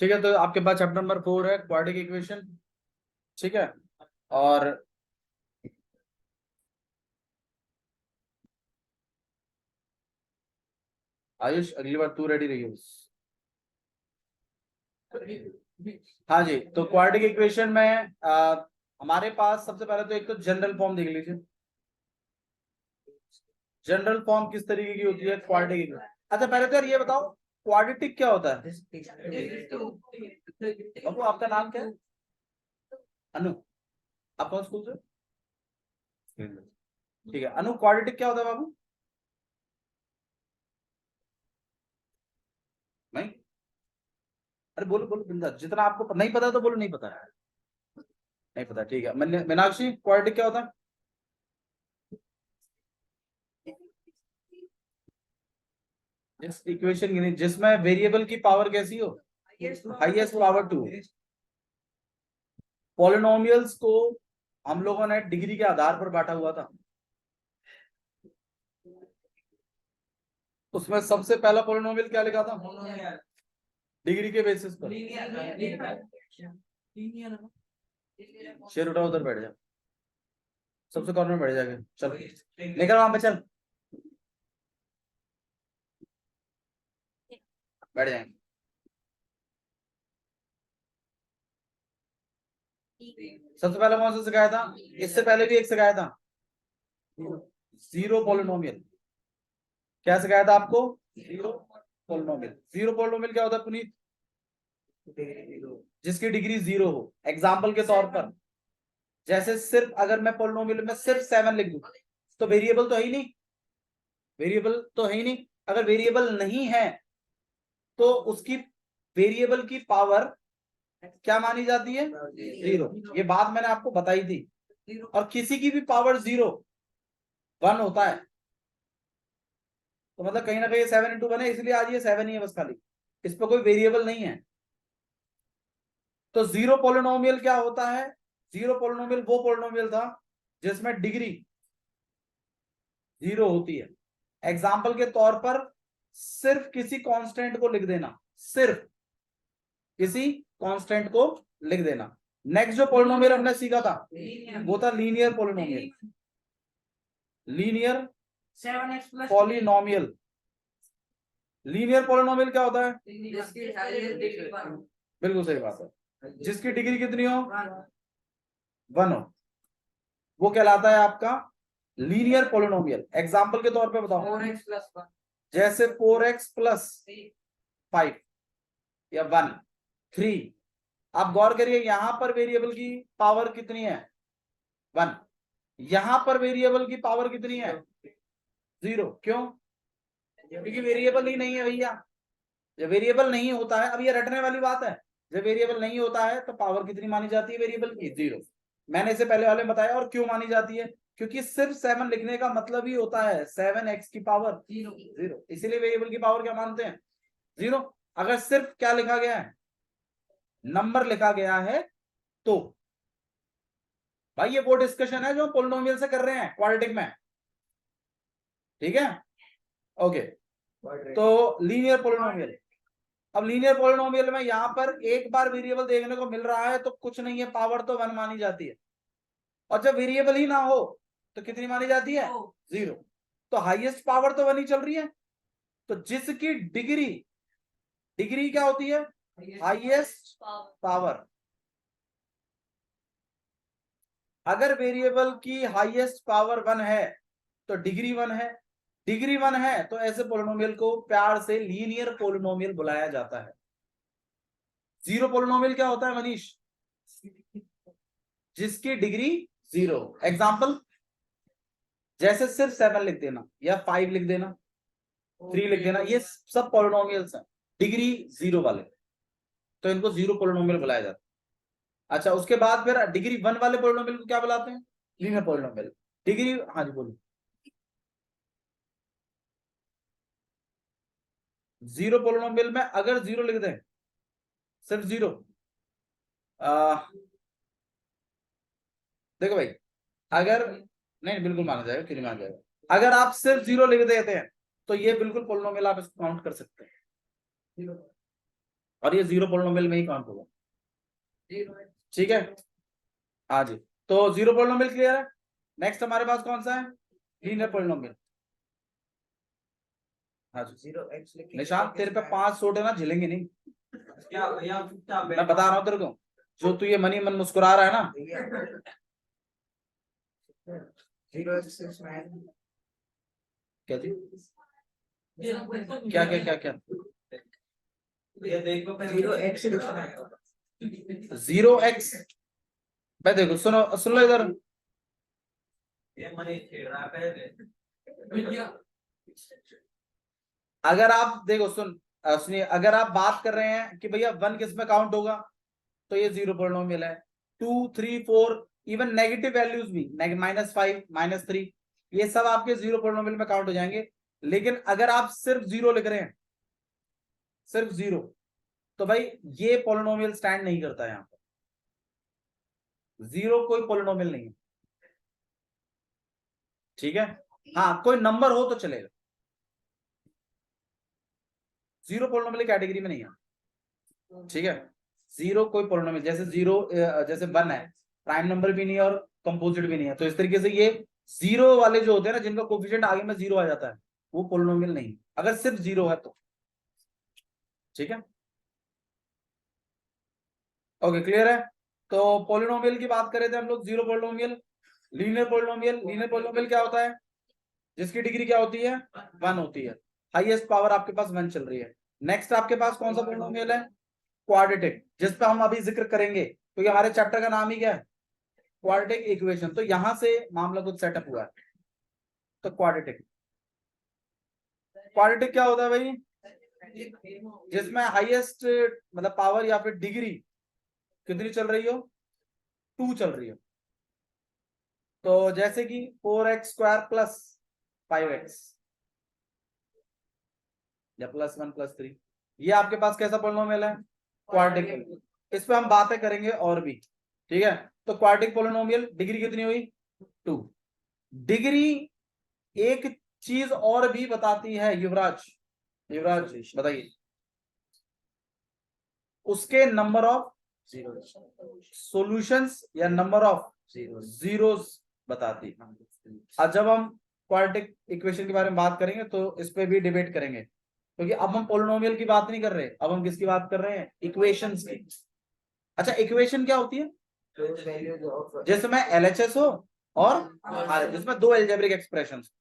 ठीक है, तो आपके पास चैप्टर नंबर 4 है क्वाड्रेटिक इक्वेशन। ठीक है, और आयुष अगली बार तू रेडी रही बस। हाँ जी, तो क्वाड्रेटिक इक्वेशन में हमारे पास सबसे पहले तो एक तो जनरल फॉर्म देख लीजिए। जनरल फॉर्म किस तरीके की होती है क्वाड्रेटिक इक्वेशन? अच्छा, पहले तो यार ये बताओ क्वाड्रेटिक क्या होता है? बाबू आपका नाम क्या है? अनु। आप कौन स्कूल से? ठीक है अनु, क्वाड्रेटिक क्या होता है बाबू? नहीं, अरे बोलो बोलो बिंदास, जितना आपको नहीं पता तो बोलो नहीं पता है। नहीं पता, ठीक है। मीनाक्षी, क्वाड्रेटिक क्या होता है? जिस इक्वेशन जिसमें वेरिएबल की पावर कैसी हो, हाईएस्ट पावर 2। पॉलिनोमियल्स को हम लोगों ने डिग्री के आधार पर बांटा हुआ था। उसमें सबसे पहला पॉलिनोमियल क्या लिखा था? डिग्री के बेसिस पर। शेर उठा, उधर बैठ जा, सबसे कॉर्नर में बैठ जाके, चल निकल वहां पे, चल बैठ जाएंगे। सबसे पहला कौन सा सिखाया था? इससे पहले भी एक सिखाया था, जीरो पॉलिनोमियल। क्या सिखाया था आपको? Zero polynomial. जीरो पॉलिनोमियल क्या होता है पुनीत? जिसकी डिग्री जीरो हो। एग्जाम्पल के तौर पर, जैसे सिर्फ अगर मैं पॉलिनोमियल में सिर्फ 7 लिख दूं तो वेरिएबल तो है ही नहीं, वेरिएबल तो है ही नहीं। अगर वेरिएबल नहीं है तो उसकी वेरिएबल की पावर क्या मानी जाती है? जीरो। ये बात मैंने आपको बताई थी। और किसी की भी पावर 1 होता है, तो मतलब कहीं ना कहीं 7 × 1 है, इसलिए आज ये 7 ही है बस खाली, इस पर कोई वेरिएबल नहीं है। तो जीरो पोलिनोमियल क्या होता है? जीरो पोलिनोमियल वो पोलिनोमियल था जिसमें डिग्री जीरो होती है। एग्जाम्पल के तौर पर सिर्फ किसी कांस्टेंट को लिख देना, सिर्फ किसी कांस्टेंट को लिख देना। नेक्स्ट जो पोलिनोमियल हमने सीखा था वो था linear polynomial. Linear polynomial. Linear polynomial क्या होता है? बिल्कुल सही बात है, जिसकी डिग्री कितनी हो? 1 हो, वो कहलाता है आपका लीनियर पॉलिनोमियल। एग्जाम्पल के तौर पे बताओ, 4x+1, जैसे 4x+5 या 1, 3। आप गौर करिए, यहां पर वेरिएबल की पावर कितनी है? 1। यहां पर वेरिएबल की पावर कितनी है? 0। क्यों? क्योंकि वेरिएबल ही नहीं है भैया। जब वेरिएबल नहीं होता है, अब ये रटने वाली बात है, जब वेरिएबल नहीं होता है तो पावर कितनी मानी जाती है वेरिएबल की? 0। मैंने इसे पहले वाले में बताया। और क्यों मानी जाती है? क्योंकि सिर्फ 7 लिखने का मतलब ही होता है 7x की पावर 0, इसीलिए वेरिएबल की पावर क्या मानते हैं? 0। अगर सिर्फ क्या लिखा गया है, नंबर लिखा गया है, तो भाई ये वो डिस्कशन है जो हम पोलिनोमियल से कर रहे हैं क्वाड्रेटिक में। ठीक है, ओके। तो लीनियर पोलिनोमियल, अब लीनियर पॉलिनोमियल में यहां पर एक बार वेरिएबल देखने को मिल रहा है तो कुछ नहीं है, पावर तो 1 मानी जाती है। और जब वेरिएबल ही ना हो तो कितनी मानी जाती है? 0। तो हाईएस्ट पावर तो 1 ही चल रही है। तो जिसकी डिग्री, डिग्री क्या होती है? Highest power. अगर वेरिएबल की हाईएस्ट पावर 1 है तो डिग्री 1 है। डिग्री 1 है तो ऐसे पोलिनोमियल को प्यार से लीनियर पोलिनोमियल बुलाया जाता है। जीरो पोलिनोमियल क्या होता है मनीष? जिसकी डिग्री 0। एग्जाम्पल, जैसे सिर्फ 7 लिख देना या 5 लिख देना, 3 लिख देना, ये सब पॉलिनोमियल्स हैं डिग्री 0 वाले, तो इनको जीरो पॉलिनोमियल बुलाया जाता है। अच्छा, उसके बाद फिर डिग्री 1 वाले पॉलिनोमियल को क्या बुलाते हैं? Linear polynomial. डिग्री, हाँ जी बोलो। जीरो पॉलिनोमियल में अगर 0 लिख दें, सिर्फ 0, देखो भाई, अगर नहीं, बिल्कुल माना जाएगा, क्यों नहीं माना जाएगा? अगर आप सिर्फ 0 लिख देते हैं तो ये बिल्कुल पॉलिनोमियल, आप इसको काउंट कर सकते हैं। और ये जीरो पोलिनोमियल में ही काउंट होगा। ठीक है, हाँ जी। तो जीरो पोलिनोमियल क्लियर है। नेक्स्ट हमारे पास कौन सा है, लीनियर पोलिनोमियल। हाँ जी, निशान तेरे पे 5 सूट है ना, झिलेंगे नहीं। मैं बता रहा हूँ तेरे को, जो तू ये मनी मन मुस्कुरा रहा है ना, क्या जी, क्या क्या क्या क्या, जीरो एक्स। मैं देखो, सुनो सुन लो इधर, अगर आप देखो सुनिए, अगर आप बात कर रहे हैं कि भैया वन किस में काउंट होगा, तो ये जीरो पोलिनोमियल है। 2, 3, 4, इवन नेगेटिव वैल्यूज भी, -5, -3, ये सब आपके जीरो पोलिनोमियल में काउंट हो जाएंगे। लेकिन अगर आप सिर्फ जीरो लिख रहे हैं, सिर्फ जीरो, तो भाई ये पोलिनोमियल स्टैंड नहीं करता है। यहाँ पर जीरो कोई पोलिनोमियल नहीं है। ठीक है, हाँ कोई नंबर हो तो चलेगा, जीरो पोलिनोमियल कैटेगरी में नहीं है। ठीक है, जीरो कोई पोलिनोमियल, जैसे जीरो जैसे वन है, प्राइम नंबर भी नहीं है और कंपोजिट भी नहीं है, तो इस तरीके से ये जीरो वाले जो होते हैं ना, जिनका कोफिशिएंट आगे में जीरो आ जाता है, वो पोलिनोमियल नहीं, अगर सिर्फ जीरो है तो। ठीक है, ओके क्लियर है। तो पोलिनोमियल की बात करें थे हम लोग, zero polynomial, linear polynomial. Linear polynomial क्या होता है, जिसकी डिग्री क्या होती है, 1 होती है, हाईएस्ट पावर आपके पास 1 चल रही है। नेक्स्ट आपके पास कौन सा पोलिनोमियल है, क्वाड्रेटिक, जिस पे हम अभी जिक्र करेंगे, क्योंकि हमारे चैप्टर का नाम ही क्या है, क्वाड्रेटिक इक्वेशन। तो यहां से मामला कुछ सेटअप हुआ है। तो क्वाड्रेटिक, क्वाड्रेटिक क्या होता है भाई, जिसमें हाईएस्ट मतलब पावर या फिर डिग्री कितनी चल रही हो, 2 चल रही हो। तो जैसे कि 4x² प्लस 5x या +1 + 3, ये आपके पास कैसा पोलिनोमियल है, क्वाड्रेटिक। इस पे हम बातें करेंगे और भी। ठीक है, तो क्वाड्रेटिक पोलिनोमियल डिग्री कितनी हुई, 2। डिग्री एक चीज और भी बताती है, युवराज, युवराज बताइए, उसके नंबर ऑफ सॉल्यूशंस या नंबर ऑफ जीरोस बताती है। आज जब हम क्वाड्रेटिक इक्वेशन के बारे में बात करेंगे तो इस पे भी डिबेट करेंगे, क्योंकि अब हम पोलिनोमियल की बात नहीं कर रहे, अब हम किसकी बात कर रहे हैं, इक्वेशंस की। अच्छा, इक्वेशन क्या होती है, जिसमें LHS हो और जिसमें 2 एल्जेब्रिक एक्सप्रेशंस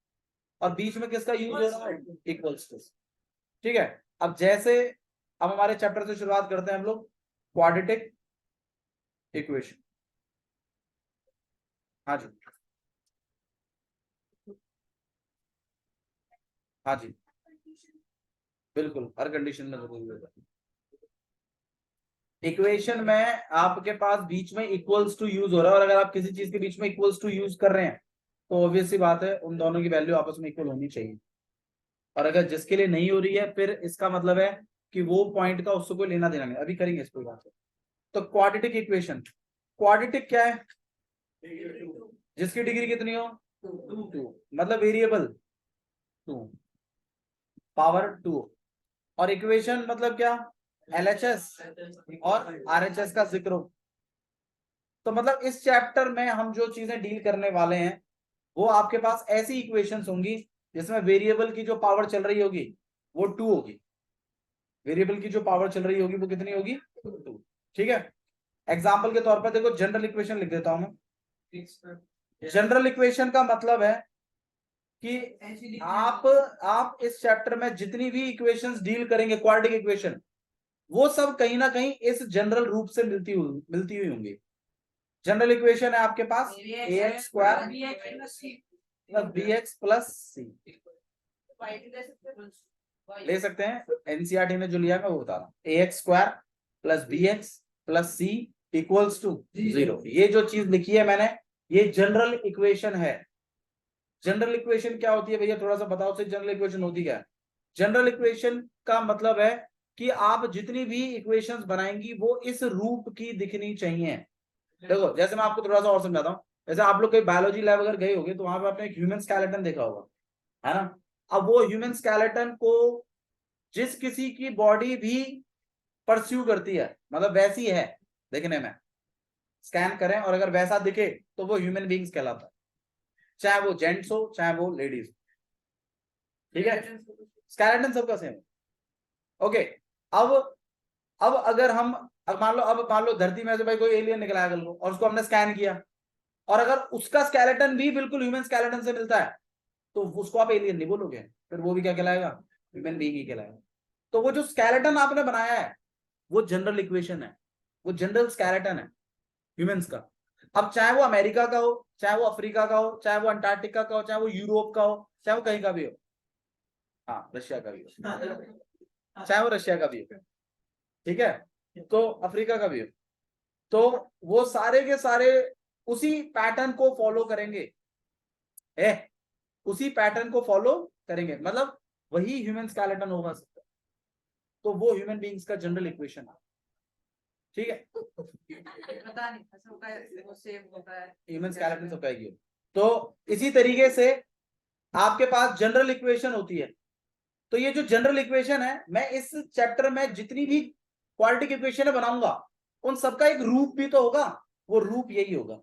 और बीच में किसका यूज हो रहा है, इक्वल्स टू। ठीक है, अब जैसे अब हमारे चैप्टर से शुरुआत करते हैं हम लोग, क्वाड्रेटिक इक्वेशन। हाँ जी, हाँ जी, बिल्कुल हर कंडीशन में जरूरी होगा। इक्वेशन में आपके पास बीच में इक्वल्स टू यूज हो रहा है, और अगर आप किसी चीज के बीच में इक्वल्स टू यूज कर रहे हैं, तो ऑब्वियस सी बात है उन दोनों की वैल्यू आपस में इक्वल होनी चाहिए। और अगर जिसके लिए नहीं हो रही है, फिर इसका मतलब है कि वो पॉइंट का उससे कोई लेना देना नहीं। अभी करेंगे इस पर बात। तो क्वाड्रेटिक इक्वेशन, क्वाड्रेटिक क्या है, जिसकी डिग्री कितनी हो, 2, मतलब वेरिएबल 2, पावर 2। और इक्वेशन मतलब क्या, LHS और RHS का जिक्र हो। तो मतलब इस चैप्टर में हम जो चीजें डील करने वाले हैं, वो आपके पास ऐसी इक्वेशंस होंगी जिसमें वेरिएबल की जो पावर चल रही होगी वो 2 होगी। वेरिएबल की जो पावर चल रही होगी वो कितनी होगी, 2। ठीक है, एग्जाम्पल के तौर पर देखो, जनरल इक्वेशन लिख देता हूं मैं। जनरल इक्वेशन का मतलब है कि आप इस चैप्टर में जितनी भी इक्वेशंस डील करेंगे, क्वाड्रेटिक इक्वेशन, वो सब कहीं ना कहीं इस जनरल रूप से मिलती हुई होंगी। जनरल इक्वेशन है आपके पास ax² + bx + c, ले सकते हैं, एनसीईआरटी ने जो लिया मैं वो बता रहा हूँ। ax² + bx + c = 0। ये जो चीज लिखी है मैंने, ये जनरल इक्वेशन है। जनरल इक्वेशन क्या होती है भैया, थोड़ा सा बताओ से, जनरल इक्वेशन होती क्या है। जनरल इक्वेशन का मतलब है कि आप जितनी भी इक्वेशंस बनाएंगी वो इस रूप की दिखनी चाहिए। देखो, जैसे मैं आपको थोड़ा सा और समझाता हूँ, जैसे आप लोग कोई बायोलॉजी लैब अगर गए होंगे तो वहां पे आपने एक ह्यूमन स्केलेटन देखा होगा, है ना। अब वो ह्यूमन स्केलेटन को जिस किसी की बॉडी भी परस्यू करती है, मतलब वैसी है देखने में, स्कैन करें और अगर वैसा दिखे तो वो ह्यूमन बींग्स कहलाता है, चाहे वो जेंट्स हो चाहे वो लेडीज। ठीक है, स्केलेटन सबका सेम। ओके, अब अगर हम मान लो धरती में से भाई कोई एलियन निकला है कल को और उसको हमने स्कैन किया, और अगर उसका स्केलेटन भी बिल्कुल ह्यूमन स्केलेटन से मिलता है तो उसको आप एलियन नहीं बोलोगे, फिर वो भी क्या कहलाएगा, ह्यूमन बीइंग ही कहलाएगा। तो वो जो स्केलेटन आपने बनाया है वो जनरल इक्वेशन है, वो जनरल स्केलेटन है ह्यूमंस का। अब चाहे वो अमेरिका का हो, चाहे वो अफ्रीका का हो, चाहे वो अंटार्कटिका का हो, चाहे वो यूरोप का हो, चाहे वो कहीं का भी हो, हाँ रशिया का भी हो, चाहे वो रशिया का भी हो, ठीक है, तो अफ्रीका का भी हो, तो वो सारे के सारे उसी पैटर्न को फॉलो करेंगे, उसी पैटर्न को फॉलो करेंगे, मतलब वही ह्यूमन स्केलेटन होगा सकता, तो वो ह्यूमन बीइंग्स का जनरल इक्वेशन है। ठीक है, पता नहीं ऐसा होता है, वो सेम होता है ह्यूमन स्केलेटन सबका ही है। तो इसी तरीके से आपके पास जनरल इक्वेशन होती है। तो ये जो जनरल इक्वेशन है, मैं इस चैप्टर में जितनी भी क्वाड्रेटिक इक्वेशन बनाऊंगा उन सबका एक रूप भी तो होगा, वो रूप यही होगा।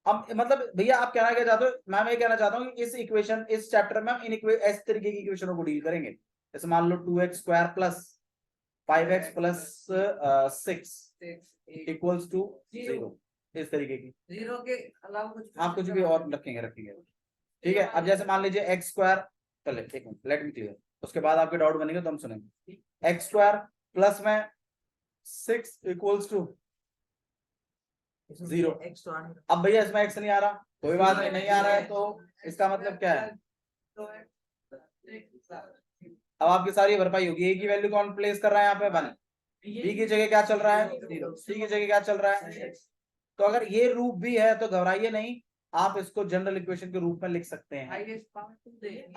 अब मतलब भैया आप कहना क्या चाहते हो, मैं ये कहना चाहता हूँ कि इस इक्वेशन, इस चैप्टर में हम इन इस तरीके की इक्वेशनों को डील करेंगे। जैसे मान लो 2x square plus 5x plus 6 equals to 0, इस तरीके की, जीरो के अलावा कुछ, हाँ कुछ भी और रखेंगे। ठीक है, अब जैसे मान लीजिए एक्स स्क्वायर, चले एक मिनट लेट मी क्लियर, उसके बाद आपके डाउट बनेंगे तो हम सुनेंगे। एक्स स्क्वायर प्लस में 6 इक्वल्स टू 0। अब भैया इसमें एक्स नहीं आ रहा, कोई बात नहीं आ रहा है, तो इसका मतलब क्या है, अब आपकी सारी भरपाई होगी। ए की वैल्यू कौन प्लेस कर रहा है यहाँ पे, 1। बी की जगह क्या चल रहा है, 0। सी की जगह क्या चल रहा है। तो अगर ये रूप भी है तो घबराइए नहीं, आप इसको जनरल इक्वेशन के रूप में लिख सकते हैं।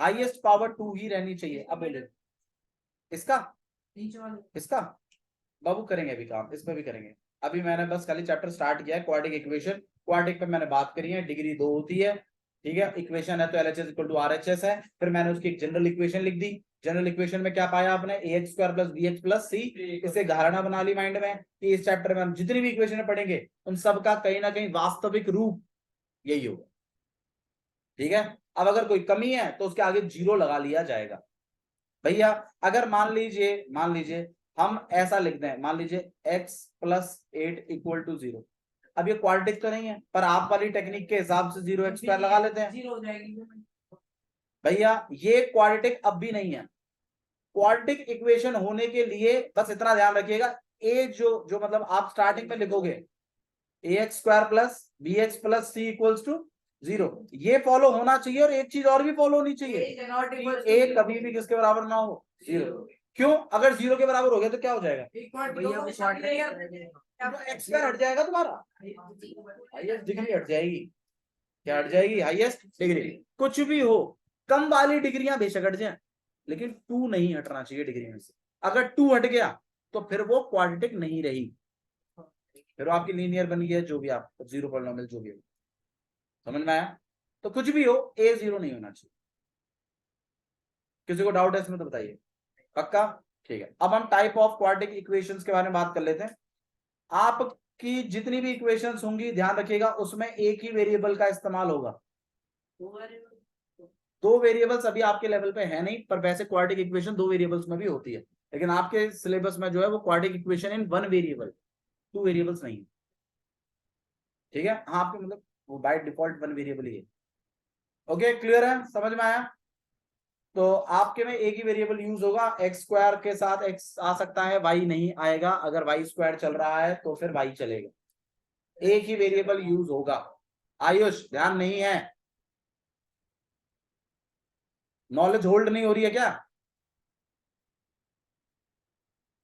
हाईएस्ट पावर 2 ही रहनी चाहिए। अब बोले इसका बाबू करेंगे अभी काम, इस पर भी करेंगे। अभी मैंने बस खाली चैप्टर स्टार्ट किया है, क्वाड्रेटिक इक्वेशन। क्वाड्रेटिक पे मैंने बात करी है, डिग्री 2 होती है, ठीक है। इक्वेशन है तो LHS इक्वल टू RHS है। फिर मैंने उसकी एक जनरल इक्वेशन लिख दी। जनरल इक्वेशन में क्या पाया आपने, ax square plus bx plus c। इसे धारणा बना ली माइंड में कि इस चैप्टर में हम जितनी भी इक्वेशन पढ़ेंगे उन सबका कहीं ना कहीं वास्तविक रूप यही होगा, ठीक है। अब अगर कोई कमी है तो उसके आगे 0 लगा लिया जाएगा। भैया अगर मान लीजिए हम ऐसा लिख दें, मान लीजिए x प्लस 8 इक्वल टू 0। अब ये क्वाड्रेटिक तो नहीं है, पर आप वाली टेक्निक के हिसाब से 0x स्क्वायर लगा लेते हैं। 0 हो जाएगी भैया ये क्वाड्रेटिक अब भी नहीं है। क्वाड्रेटिक इक्वेशन होने के लिए बस इतना ध्यान रखिएगा, ए जो मतलब आप स्टार्टिंग में लिखोगे ax square plus bx plus c equals to 0, ये फॉलो होना चाहिए। और एक चीज और भी फॉलो होनी चाहिए, ए कभी भी किसके बराबर ना हो, 0। क्यों, अगर 0 के बराबर हो गया तो क्या हो जाएगा, एक्स स्क्वायर हट जाएगा तुम्हारा, हाईएस्ट डिग्री हट जाएगी। क्या हट जाएगी, हाईएस्ट डिग्री। कुछ भी हो, कम वाली डिग्रियां बेशक हट जाए, लेकिन 2 नहीं हटना चाहिए डिग्री में से। अगर 2 हट गया तो फिर वो क्वाड्रेटिक नहीं रही, फिर वो आपकी लीनियर बन गई है, जो भी आप 0 पॉलिनोमियल जो भी हो। समझ में आया। तो कुछ भी हो a 0 नहीं होना चाहिए। किसी को डाउट है इसमें तो बताइए, पक्का, ठीक है। अब हम टाइप ऑफ क्वाड्रेटिक इक्वेशंस के बारे में बात कर लेते हैं। आपकी जितनी भी इक्वेशंस होंगी ध्यान रखिएगा उसमें एक ही वेरिएबल का इस्तेमाल होगा। 2 वेरिएबल्स अभी आपके लेवल पे है नहीं, पर वैसे क्वाड्रेटिक इक्वेशन 2 वेरिएबल्स में भी होती है, लेकिन आपके सिलेबस में जो है वो quadratic equation in 1 variable, 2 variables नहीं, ठीक है। हाँ आपके मतलब वो बाय डिफॉल्ट 1 वेरिएबल ही है। ओके क्लियर है, समझ में आया। तो आपके में एक ही वेरिएबल यूज होगा, एक्स स्क्वायर के साथ एक्स आ सकता है, वाई नहीं आएगा। अगर वाई स्क्वायर चल रहा है तो फिर वाई चलेगा, एक ही वेरिएबल यूज होगा। आयुष ध्यान नहीं है, नॉलेज होल्ड नहीं हो रही है क्या,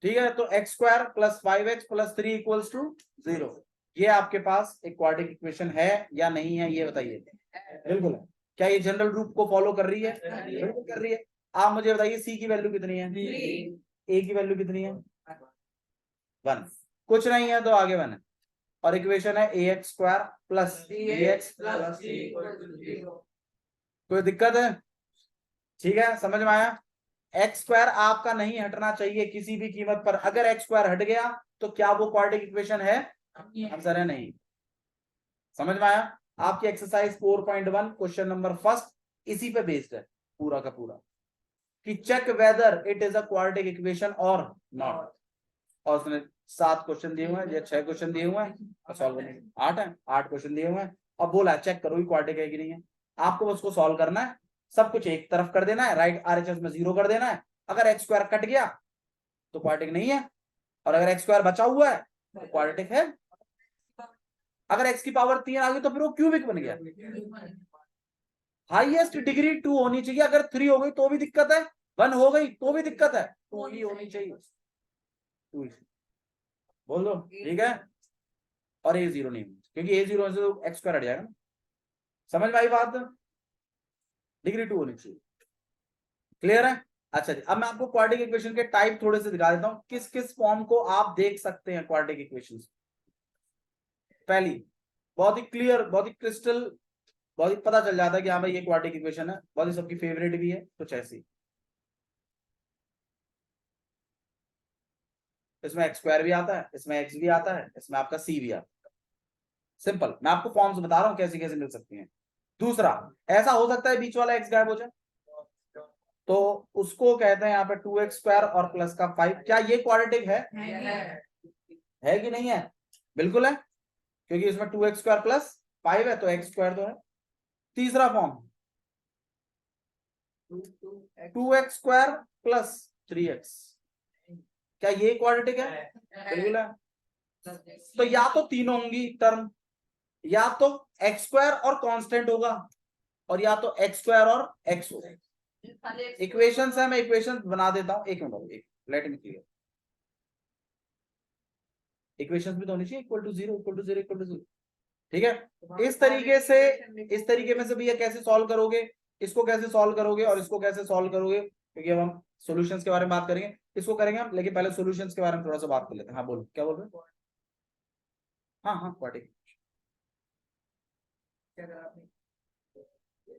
ठीक है। तो x square plus 5x plus 3 equals to 0, ये आपके पास एक क्वाड्रेटिक इक्वेशन है या नहीं है, ये बताइए। बिल्कुल है। क्या ये जनरल रूप को फॉलो कर रही है, बिल्कुल कर रही है। आप मुझे बताइए सी की वैल्यू कितनी है, ए की वैल्यू कितनी है, 1। कुछ नहीं है तो आगे 1 है। और इक्वेशन है ax square plus bx plus c। कोई दिक्कत है, ठीक है, समझ में आया। एक्स स्क्वायर आपका नहीं हटना चाहिए किसी भी कीमत पर। अगर एक्स स्क्वायर हट गया तो क्या वो क्वाड्रेटिक इक्वेशन है? आंसर है नहीं। समझ में आया? आपकी एक्सरसाइज 4.1 क्वेश्चन नंबर फर्स्ट इसी पे बेस्ड है पूरा का पूरा, कि check whether it is a quadratic equation और नॉट। और उसने 7 क्वेश्चन दिए हुए हैं या 6 क्वेश्चन दिए हुए हैं और सॉल्व करने 8 है, 8 क्वेश्चन दिए हुए हैं। अब बोला चेक करो क्वाड्रेटिक है कि नहीं है। आपको बस उसको सॉल्व करना है, सब कुछ एक तरफ कर देना है, राइट आरएचएस में 0 कर देना है। अगर एक्स स्क्वायर कट गया तो क्वाड्रेटिक नहीं है, और अगर एक्स स्क्वायर बचा हुआ है तो क्वाड्रेटिक है। अगर एक्स की पावर 3 आ गई तो फिर वो क्यूबिक बन गया। हाईएस्ट डिग्री 2 होनी चाहिए, अगर 3 हो गई तो भी दिक्कत है, 1 हो गई तो भी दिक्कत है, 2 ही होनी चाहिए। 2 बोल दो ठीक है। और ए 0 नहीं, क्योंकि ए 0 से तो एक्स स्क्वायर हट जाएगा ना। समझ में आई बात? डिग्री 2 होनी चाहिए। क्लियर है? अच्छा जी, अब मैं आपको क्वाड्रेटिक इक्वेशन के टाइप थोड़े से दिखा देता हूं, किस किस फॉर्म को आप देख सकते हैं क्वाड्रेटिक इक्वेशंस। पहली बहुत ही क्लियर, बहुत ही क्रिस्टल, बहुत ही पता चल जाता है कि हाँ भाई ये क्वाड्रेटिक इक्वेशन है, बहुत ही सबकी फेवरेट भी है कुछ ऐसी। इसमें एक्स स्क्वायर भी आता है, इसमें एक्स भी आता है, इसमें आपका सी भी आता है। सिंपल, मैं आपको फॉर्म्स बता रहा हूं कैसे कैसे मिल सकती हैं। दूसरा, ऐसा हो सकता है बीच वाला एक्स गायब हो जाए, तो उसको कहते हैं यहाँ पे 2x स्क्वायर और प्लस का 5। क्या ये क्वाड्रेटिक है कि नहीं है? बिल्कुल है, क्योंकि इसमें 2x स्क्वायर प्लस 5 है तो एक्स स्क्वायर तो है। तीसरा form 2x square plus 3x, क्या ये क्वाड्रेटिक है? बिल्कुल है। तो या तो तीनों होंगी टर्म, या तो एक्स स्क्वायर और कांस्टेंट होगा, और या तो एक्स स्क्वायर और एक्स होगा। इक्वेशंस है, मैं इक्वेशन बना देता हूं, एक minute, let me clear. Equations भी तो होनी चाहिए equal to 0 equal to 0 equal to 0, ठीक है। इस तरीके में से भैया कैसे सॉल्व करोगे, इसको कैसे सॉल्व करोगे और इसको कैसे सॉल्व करोगे, क्योंकि अब हम सॉल्यूशंस के बारे में बात करेंगे, इसको करेंगे हम, लेकिन पहले सॉल्यूशंस के बारे में थोड़ा सा बात कर लेते हैं। हाँ बोलो, क्या बोल रहे हो? हाँ हाँ क्वाड्रेटिक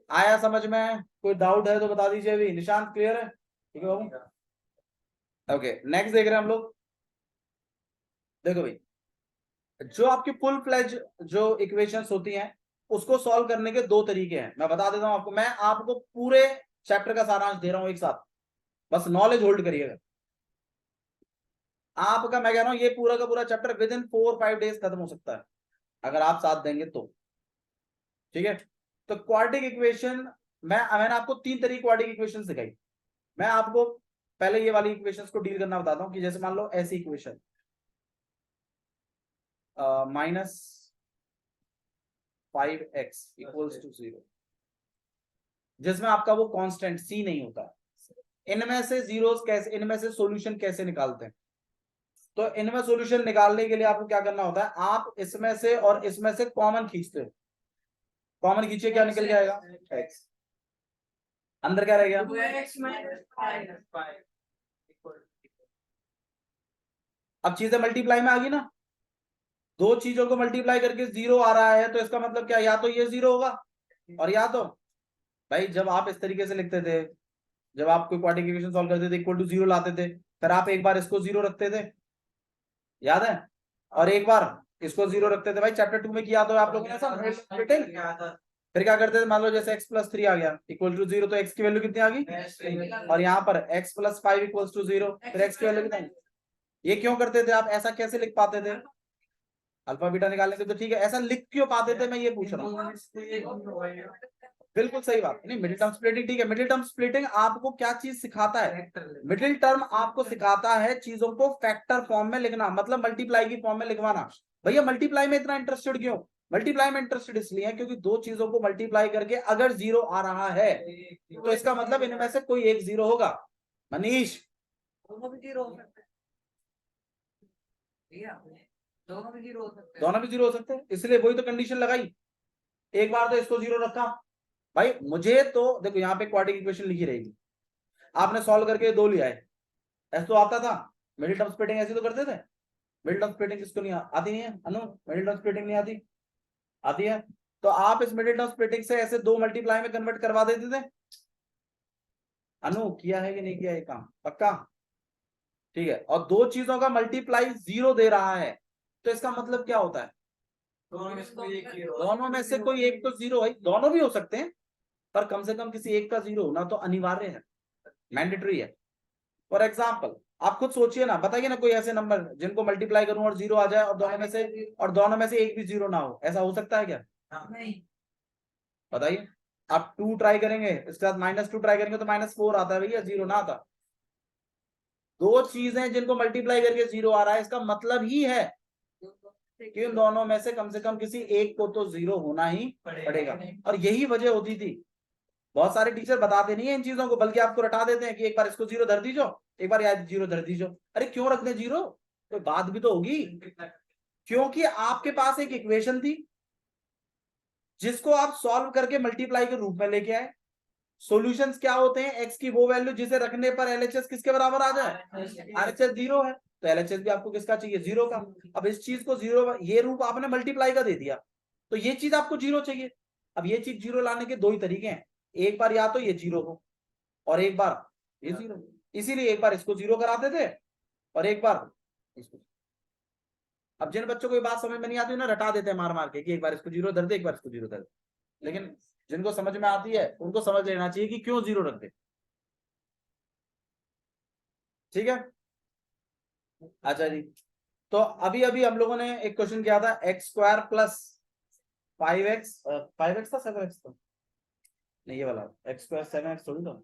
आया समझ में? कोई डाउट है तो बता दीजिए अभी। निशांत क्लियर है? ठीक है बाबू, ओके नेक्स्ट देख रहे हैं हम लोग। देखो भाई, जो आपकी फुल फ्लेज जो इक्वेशंस होती हैं उसको सॉल्व करने के 2 तरीके हैं, मैं बता देता हूं आपको। मैं आपको पूरे चैप्टर का सारांश दे रहा हूं एक साथ, बस नॉलेज होल्ड करिएगा। आपका मैं कह रहा हूं ये पूरा का पूरा चैप्टर विद इन 4-5 डेज खत्म हो सकता है अगर आप साथ देंगे तो, ठीक है। तो क्वाड्रेटिक इक्वेशन मैंने आपको 3 तरीके क्वाड्रेटिक इक्वेशन सिखाई। मैं आपको पहले ये वाली इक्वेशंस को डील करना बताता हूं, कि जैसे मान लो ऐसी इक्वेशन -5x इक्वल्स टू 0, जिसमें आपका वो कांस्टेंट c नहीं होता। इनमें से जीरोस कैसे, इनमें से सॉल्यूशन कैसे निकालते हैं? तो इनमें सॉल्यूशन निकालने के लिए आपको क्या करना होता है, आप इसमें से और इसमें से कॉमन खींचते हो। कॉमन खींचिए, क्या निकल जाएगा? x। अंदर क्या रहेगा? अब चीजें मल्टीप्लाई में आ गई ना, 2 चीजों को मल्टीप्लाई करके 0 आ रहा है, तो इसका मतलब क्या, या तो ये 0 होगा, और या तो भाई जब आप इस तरीके से लिखते थे, जब आप कोई क्वाड्रेटिक इक्वेशन सॉल्व करते थे इक्वल टू 0 लाते थे, फिर आप एक बार इसको 0 रखते थे, याद है, और एक बार इसको 0 रखते थे। भाई चैप्टर 2 में किया तो आप लोगों ने ऐसा। फिर क्या करते थे, मान लो जैसे x+3 आ गया इक्वल टू 0, तो x की वैल्यू कितनी आ गई, और यहाँ पर x+5 इक्वल टू 0, फिर x की वैल्यू कितनी। ये क्यों करते थे आप, ऐसा कैसे लिख पाते थे? अल्फा बीटा निकालने के तो ठीक है, ऐसा लिख क्यों पाते थे, मैं ये पूछ रहा हूँ। बिल्कुल सही बात नहीं, मिडिल टर्म स्प्लिटिंग ठीक है। मिडिल टर्म स्प्लिटिंग आपको क्या चीज सिखाता है? मिडिल टर्म आपको सिखाता है चीजों को फैक्टर फॉर्म में लिखना, मतलब मल्टीप्लाई की फॉर्म में लिखवाना। भैया मल्टीप्लाई में इतना इंटरेस्टेड क्यों? मल्टीप्लाई में इंटरेस्टेड इसलिए है क्योंकि 2 चीजों को मल्टीप्लाई करके अगर 0 आ रहा है तो इसका मतलब इनमें से कोई एक 0 होगा। मनीष, दोनों भी 0 हो सकते हैं, दोनों भी 0 हो सकते हैं, दोनों भी 0 हो सकते हैं, इसलिए वही तो कंडीशन लगाई। एक बार तो इसको 0 रखा। भाई मुझे तो देखो यहाँ पे क्वाड्रेटिक इक्वेशन लिखी रहेगी, आपने सॉल्व करके 2 लिया है, ऐसा तो आता था। मिडिल टर्म स्प्लिटिंग ऐसे तो करते थे। मिडिल टर्म स्प्लिटिंग किसको नहीं आती? नहीं है अनु, मिडिल टर्म स्प्लिटिंग नहीं आती? आती है। तो आप इस मिडिल टर्म स्प्लिटिंग से ऐसे 2 मल्टीप्लाई में कन्वर्ट करवा देते थे। अनु किया है कि नहीं किया ये काम? पक्का? ठीक है। और दो चीजों का मल्टीप्लाई 0 दे रहा है, तो इसका मतलब क्या होता है? दोनों में से कोई एक तो 0 है। दोनों भी हो सकते हैं, पर कम से कम किसी एक का 0 होना तो अनिवार्य है, मैंडेटरी है। फॉर एग्जाम्पल आप खुद सोचिए ना, बताइए ना कोई ऐसे नंबर जिनको मल्टीप्लाई करूं और 0 आ जाए, और दोनों में से एक भी 0 ना हो। ऐसा हो सकता है क्या? नहीं। बताइए। आप 2 ट्राई करेंगे, इसके बाद -2 ट्राई करेंगे तो -4 आता है भैया, 0 ना आता। दो चीजें जिनको मल्टीप्लाई करके 0 आ रहा है, इसका मतलब ही है कि उन दोनों में से कम किसी एक को तो 0 होना ही पड़ेगा। और यही वजह होती थी, बहुत सारे टीचर बताते नहीं है इन चीजों को, बल्कि आपको रटा देते हैं कि एक बार इसको 0 धर दीजो, एक बार याद 0 धर दीजो। अरे क्यों रख दे 0? कोई बात भी तो होगी। क्योंकि आपके पास एक इक्वेशन थी जिसको आप सॉल्व करके मल्टीप्लाई के रूप में लेके आए। सॉल्यूशंस क्या होते हैं? एक्स की वो वैल्यू जिसे रखने पर एलएचएस किसके बराबर आ जाए? आरएचएस 0 है, तो एलएचएस भी आपको किसका चाहिए? 0 का। अब इस चीज को 0, ये रूप आपने मल्टीप्लाई का दे दिया, तो ये चीज आपको 0 चाहिए। अब ये चीज 0 लाने के दो ही तरीके हैं, एक बार या तो ये 0 हो और एक बार ये 0। इसीलिए एक बार इसको 0 कराते थे और एक बार इसको। अब जिन बच्चों को ये बात समझ में नहीं आती ना, रटा देते हैं मार मार के कि एक बार इसको 0 धर दे, एक बार इसको 0 धर दे। लेकिन जिनको समझ में आती है उनको समझ लेना चाहिए कि क्यों 0 रख दे। ठीक है। अच्छा जी, तो अभी अभी हम लोगों ने एक क्वेश्चन किया था, x² प्लस 5x, 5x था 7x था? नहीं ये वाला x² 7x थोड़ी था,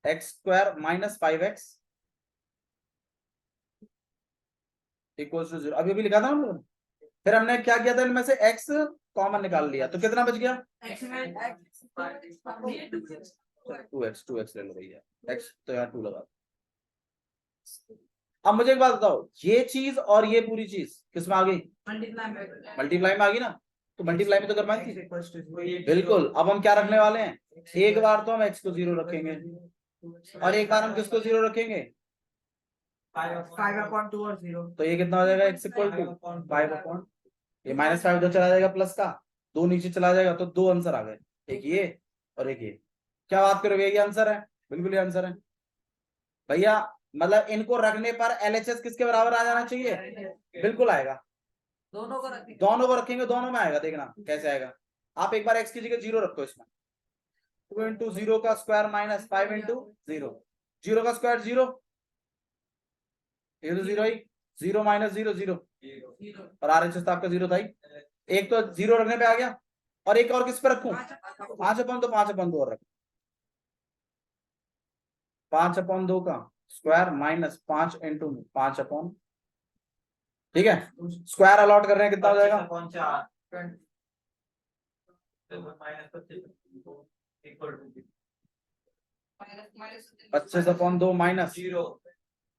x² minus 5x equals to 0, अभी अभी लिखा था हम लोगों ने। फिर हमने क्या किया था, इनमें से x कॉमन निकाल लिया, तो कितना बच गया? 2x ले लो भैया, x तो यहाँ 2 लगा। अब मुझे एक बात बताओ, ये चीज और ये पूरी चीज किस में आ गई? मल्टीप्लाई में आ गई ना, तो मल्टीप्लाई में तो कर पाएंगे। बिल्कुल। अब हम क्या रखने वाले हैं? एक बार तो हम x को 0 रखेंगे और एक बार हम किसको 0 रखेंगे? 5/2 और 0। तो ये कितना हो जाएगा? x इक्वल टू 5/, ये -5 उधर चला जाएगा प्लस का, 2 नीचे चला जाएगा, तो 2 आंसर आ गए, एक ये और एक ये। क्या बात करोगे, ये आंसर है, बिल्कुल ये आंसर है भैया। मतलब इनको रखने पर एलएचएस किसके बराबर आ जाना चाहिए? बिल्कुल आएगा। दोनों को रखेंगे, दोनों को रखेंगे, दोनों में आएगा, देखना कैसे आएगा। आप एक बार x की जगह 0 रखो इसमें, 2 इंटू 0 का स्क्वायर माइनस 5 इंटू 0, 0 का स्क्वायर 0, ये तो 0 ही, 0 माइनस 0 0, और आरएचएस तो आपका 0 था ही। एक तो 0 रखने पे आ गया, और एक और किस पे रखूं? 5/, तो 5/2 और रख, 5/2 का स्क्वायर माइनस 5 इंटू 5/, ठीक है। स्क्वायर अलॉट कर रहे हैं, कितना हो जाएगा? 25/2 माइनस,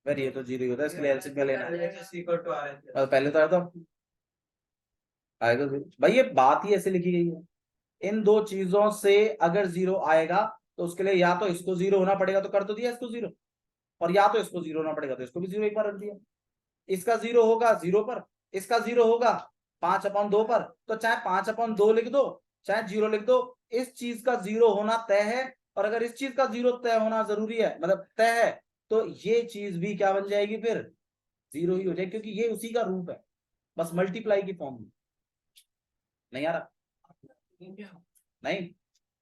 फिर ये तो 0 ही होता है, इसलिए एलसीएम में लेना है। पहले तो आया था, आएगा 0 भाई, ये बात ही ऐसे लिखी गई है। इन दो चीजों से अगर 0 आएगा तो उसके लिए या तो इसको 0 होना पड़ेगा, तो कर तो दिया इसको 0, और या तो इसको 0 होना पड़ेगा, तो इसको भी 0 एक बार रख दिया। इसका 0 होगा 0 पर, इसका 0 होगा 5/2 पर, तो चाहे 5/2 लिख दो चाहे 0 लिख दो, इस चीज का 0 होना तय है। और अगर इस चीज का 0 तय होना जरूरी है, मतलब तय है, तो ये चीज भी क्या बन जाएगी? फिर 0 ही हो जाएगी, क्योंकि ये उसी का रूप है, बस मल्टीप्लाई की फॉर्म में। नहीं आ रहा? नहीं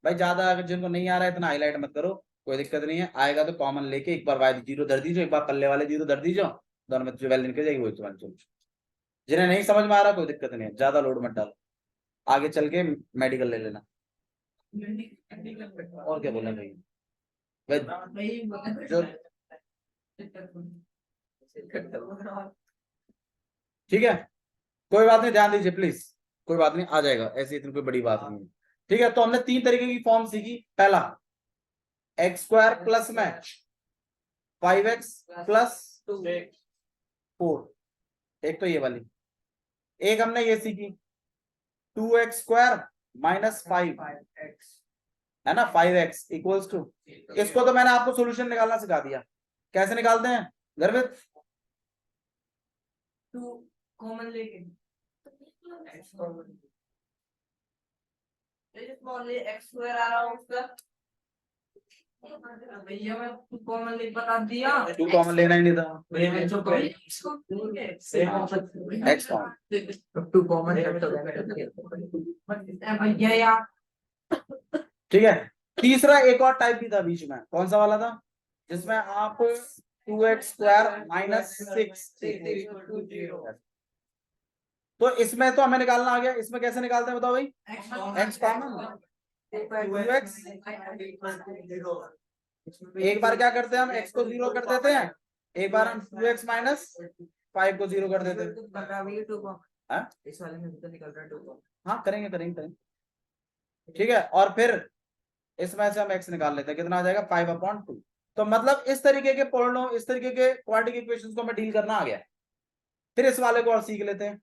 भाई, ज्यादा अगर जिनको नहीं आ रहा है इतना हाईलाइट मत करो, कोई दिक्कत नहीं है। आएगा तो कॉमन लेके एक बार वाई 0 धर दीजिए, एक बार पल्ले वाले 0 धर दीजिए, दोनों में जो वैल्यू निकल जाएगी वही तुम्हारी सोल्यूशन। जिन्हें नहीं समझ में आ रहा कोई दिक्कत नहीं है, ज्यादा लोड मत डालो, आगे चल के मेडिकल ले लेना। और क्या बोले भाई, जो ठीक है, कोई बात नहीं, ध्यान दीजिए प्लीज, कोई बात नहीं, आ जाएगा, ऐसी इतनी कोई बड़ी बात नहीं है। ठीक है, तो हमने 3 तरीके की फॉर्म सीखी। पहला x² प्लस में 5x प्लस 4, एक तो ये वाली। एक हमने ये सीखी 2x² माइनस 5, है ना, 5x इक्वल्स टू, इसको तो मैंने आपको सोल्यूशन निकालना सिखा दिया, कैसे निकालते हैं गर्वित? 2 कॉमन लेके स्मॉल x² आ रहा है उसका भैया मैं कॉमन बता दिया। टू कॉमन लेना ही नहीं था। एक्स कॉमन, टू कॉमन भैया यार। ठीक है। तीसरा एक और टाइप भी था बीच में, कौन सा वाला था, जिसमें आप 2x² माइनस 6। तो इसमें तो हमें निकालना आ गया, इसमें कैसे निकालते हैं बताओ भाई। एक्स कॉमन 2x, एक बार क्या करते हैं हम x को 0 कर देते हैं, एक बार हम 2x माइनस 5 को 0 कर देते हैं। हाँ? इस वाले में तो निकल रहा है 2। हाँ करेंगे करेंगे करेंगे, ठीक है। और फिर इसमें से हम x निकाल लेते हैं, कितना आ जाएगा 5/2। तो मतलब इस तरीके के पोलिनो, इस तरीके के क्वाड्रेटिक इक्वेशंस को हमें डील करना आ गया। फिर इस वाले को और सीख लेते हैं।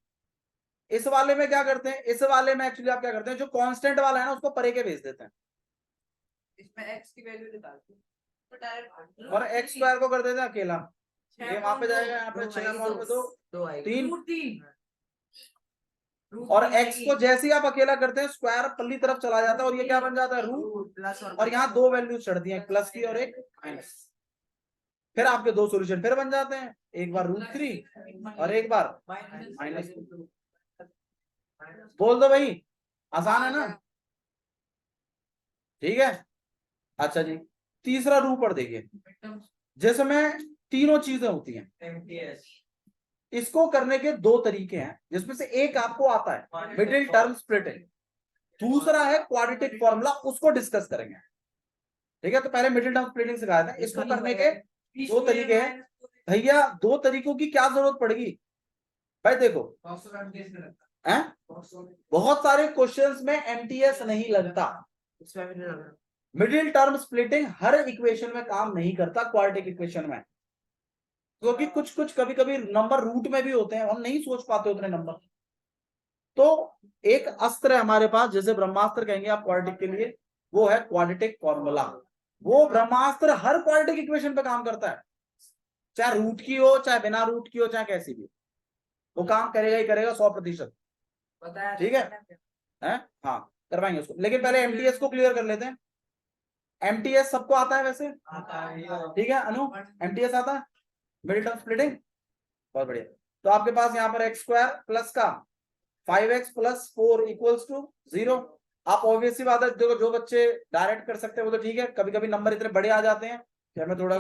इस वाले में क्या करते हैं, इस वाले में एक्चुअली आप क्या करते हैं, जो कांस्टेंट वाला है ना उसको परे के भेज देते हैं, इसमें x की वैल्यू निकालते हैं तो डायरेक्ट और x² को कर देते हैं अकेला। ये वहां पे जाएगा, यहाँ पे 6/2 3, और x को जैसे ही आप अकेला करते हैं स्क्वायर पल्ली तरफ चला जाता है और ये क्या बन जाता है रूट, और यहाँ दो वैल्यूज चढ़ती हैं, प्लस की और एक माइनस। फिर आपके दो सॉल्यूशन फिर बन जाते हैं, एक बार √3 और एक बार -2। बोल दो भाई, आसान है ना, ठीक है। अच्छा जी, तीसरा रूप पर देखिए, जिसमें तीनों चीजें होती हैं। इसको करने के दो तरीके हैं, जिसमें से एक आपको आता है मिडिल टर्म स्प्लिटिंग, दूसरा है क्वाड्रेटिक फॉर्मूला, उसको डिस्कस करेंगे, ठीक है। तो पहले मिडिल टर्म स्प्लिटिंग सिखाया था, इसको करने के दो तरीके हैं। भैया दो तरीकों की क्या जरूरत पड़ेगी भाई, देखो बहुत सारे क्वेश्चंस में एमटीएस नहीं लगता, मिडिल टर्म स्प्लिटिंग हर इक्वेशन में काम नहीं करता, क्वाड्रेटिक इक्वेशन में, क्योंकि कुछ कभी कभी नंबर रूट में भी होते हैं, हम नहीं सोच पाते उतने नंबर। तो एक अस्त्र है हमारे पास, जैसे ब्रह्मास्त्र कहेंगे आप क्वाड्रेटिक के लिए, वो है क्वाड्रेटिक फॉर्मूला। वो ब्रह्मास्त्र हर क्वाड्रेटिक इक्वेशन पे काम करता है, चाहे रूट की हो, चाहे बिना रूट की हो, चाहे कैसी भी, वो काम करेगा ही करेगा 100%, ठीक है? हाँ करवाएंगे उसको, लेकिन पहले एमटीएस को क्लियर कर लेते हैं। एमटीएस सबको आता है वैसे, ठीक है अनु, एमटीएस आता है मिडिल टर्म स्प्लिटिंग, बहुत बढ़िया। तो आपके पास यहाँ पर x² प्लस का 5x + 4 = 0। आप ऑब्वियसली बात है, देखो जो बच्चे डायरेक्ट कर सकते हैं वो तो ठीक है, कभी कभी नंबर इतने बड़े आ जाते हैं कि हमें थोड़ा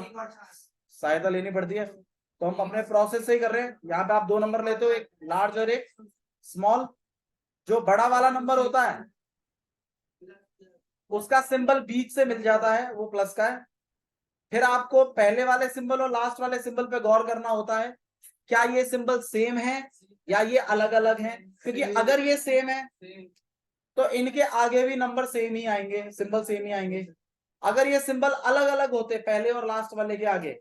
सहायता लेनी पड़ती है, तो हम अपने प्रोसेस से ही कर रहे हैं। यहाँ पे आप दो नंबर लेते हो, एक लार्ज और एक स्मॉल। जो बड़ा वाला नंबर होता है उसका सिंबल बीच से मिल जाता है, वो प्लस का है। फिर आपको पहले वाले सिंबल और लास्ट वाले सिंबल पे गौर करना होता है, क्या ये सिंबल सेम है या ये अलग अलग है, क्योंकि अगर ये सेम है तो इनके आगे भी नंबर सेम ही आएंगे, सिंबल सेम ही आएंगे। अगर ये सिंबल अलग अलग होते पहले और लास्ट वाले के आगे,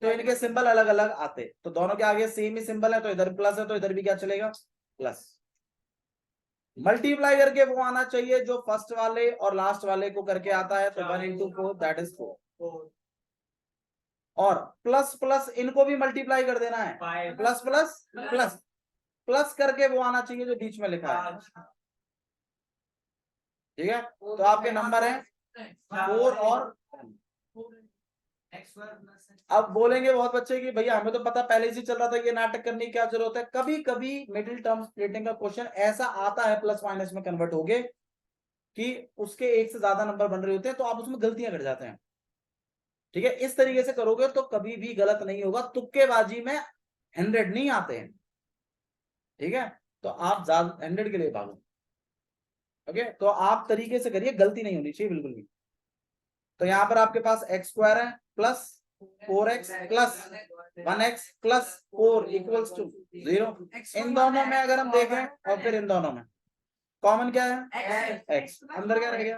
तो इनके सिंबल अलग अलग आते। तो दोनों के आगे सेम ही सिंबल है, तो इधर प्लस है तो इधर भी क्या चलेगा, प्लस। मल्टीप्लाई करके वो आना चाहिए जो फर्स्ट वाले और लास्ट वाले को करके आता है, तो 1 × 4 दैट इज 4। और प्लस प्लस इनको भी मल्टीप्लाई कर देना है, प्लस प्लस प्लस प्लस करके वो आना चाहिए जो बीच में लिखा है, ठीक है। तो आपके नंबर है 4 और 10। अब बोलेंगे बहुत बच्चे कि भैया हमें तो पता पहले से चल रहा था, ये नाटक करने की क्या जरूरत है। कभी कभी मिडिल टर्म स्प्लिटिंग का क्वेश्चन ऐसा आता है प्लस माइनस में कन्वर्ट होके कि उसके एक से ज्यादा नंबर बन रहे होते हैं, तो आप उसमें गलतियां कर जाते हैं, ठीक है। इस तरीके से करोगे तो कभी भी गलत नहीं होगा, तुक्केबाजी में 100 नहीं आते हैं, ठीक है। तो आप ज्यादा 100 के लिए भागो, ओके। तो आप तरीके से करिए, गलती नहीं होनी चाहिए बिल्कुल भी। तो यहां पर आपके पास x² है plus 4x plus 1x plus 4 = 0। इन दोनों में अगर हम देखें और फिर इन दोनों में कॉमन क्या है, x, अंदर क्या रह गया,